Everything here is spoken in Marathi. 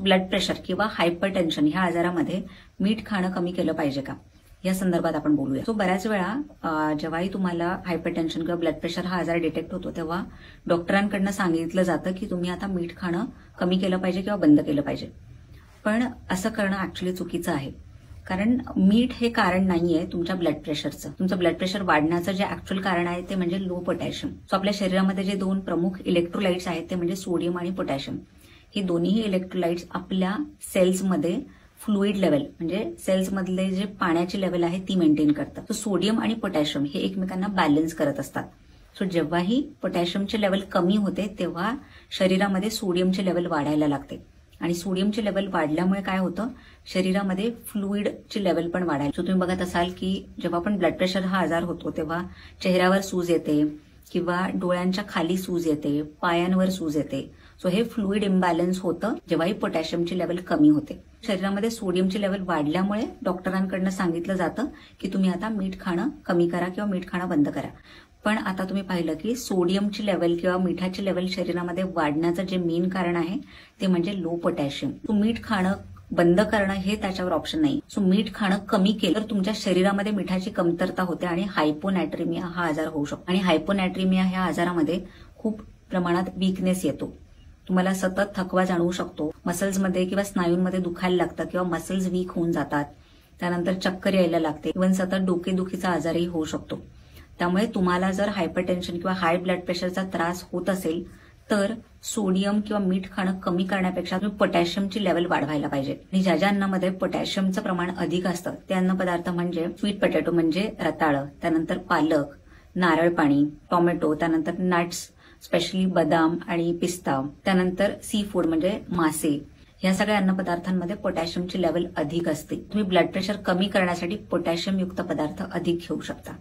ब्लड प्रेशर किंवा हायपरटेन्शन ह्या आजारामध्ये मीठ खाणं कमी केलं पाहिजे का, या संदर्भात आपण बोलूया. सो बऱ्याच वेळा जेव्हाही तुम्हाला हायपरटेन्शन किंवा ब्लड प्रेशर हा आजार डिटेक्ट होतो तेव्हा डॉक्टरांकडनं सांगितलं जातं की तुम्ही आता मीठ खाणं कमी केलं पाहिजे किंवा बंद केलं पाहिजे. पण असं करणं ऍक्च्युली चुकीचं आहे. कारण मीठ हे कारण नाहीये तुमच्या ब्लड प्रेशरचं. तुमचं ब्लड प्रेशर वाढण्याचं जे ऍक्च्युअल कारण आहे ते म्हणजे लो पोटॅशियम. सो आपल्या शरीरामध्ये जे दोन प्रमुख इलेक्ट्रोलाइट्स आहेत ते म्हणजे सोडियम आणि पोटॅशियम. ही दोन्ही इलेक्ट्रोलाइट्स आपल्या सेल्समध्ये फ्लुइड लेवल म्हणजे सेल्समधले जे पाण्याची लेवल आहे ती मेंटेन करतात. सो सोडियम आणि पोटॅशियम हे एकमेकांना बॅलन्स करत असतात. सो जेव्हाही पोटॅशियमचे लेवल कमी होते तेव्हा शरीरामध्ये सोडियमचे लेवल वाढायला लागते आणि सोडियमचे लेवल वाढल्यामुळे काय होतं, शरीरामध्ये फ्लुइडची लेवल पण वाढायला. सो तुम्ही बघत असाल की जेव्हा पण ब्लड प्रेशर हा आजार होतो तेव्हा चेहऱ्यावर सूज येते किंवा डोळ्यांच्या खाली सूज येते, पायांवर सूज येते. सो हे फ्लुइड इम्बॅलन्स होतं जेव्हाही पोटॅशियमची लेवल कमी होते. शरीरामध्ये सोडियमची लेवल वाढल्यामुळे डॉक्टरांकडनं सांगितलं जातं की तुम्ही आता मीठ खाणं कमी करा किंवा मीठ खाणं बंद करा. पण आता तुम्ही पाहिलं की सोडियमची लेवल किंवा मिठाची लेवल शरीरामध्ये वाढण्याचं जे मेन कारण आहे ते म्हणजे लो पोटॅशियम. सो मीठ खाणं बंद करणं हे त्याच्यावर ऑप्शन नाही. सो मीठ खाणं कमी केलं तर तुमच्या शरीरामध्ये मिठाची कमतरता होते आणि हायपोनॅट्रिमिया हा आजार होऊ शकतो. आणि हायपोनॅट्रिमिया ह्या आजारामध्ये खूप प्रमाणात वीकनेस येतो. तुम्हाला सतत थकवा जाणवू शकतो, मसल्समध्ये किंवा स्नायूंमध्ये दुखायला लागतं किंवा मसल्स वीक होऊन जातात, त्यानंतर चक्कर यायला लागते, इव्हन सतत डोकेदुखीचा आजारही होऊ शकतो. त्यामुळे तुम्हाला जर हायपरटेन्शन किंवा हाय ब्लड प्रेशरचा त्रास होत असेल तर सोडियम किंवा मीठ खाणं कमी करण्यापेक्षा तुम्ही पोटॅशियमची लेवल वाढवायला पाहिजे. आणि ज्या ज्या अन्नामध्ये पोटॅशियमचं प्रमाण अधिक असतं ते अन्नपदार्थ म्हणजे स्वीट पोटॅटो म्हणजे रताळं, त्यानंतर पालक, नारळ पाणी, टोमॅटो, त्यानंतर नट्स स्पेशली बदाम आणि पिस्ता, त्यानंतर सी फूड म्हणजे मासे. या सगळ्या अन्नपदार्थांमध्ये पोटॅशियमची लेवल अधिक असते. तुम्ही ब्लड प्रेशर कमी करण्यासाठी पोटॅशियम युक्त पदार्थ अधिक घेऊ शकता.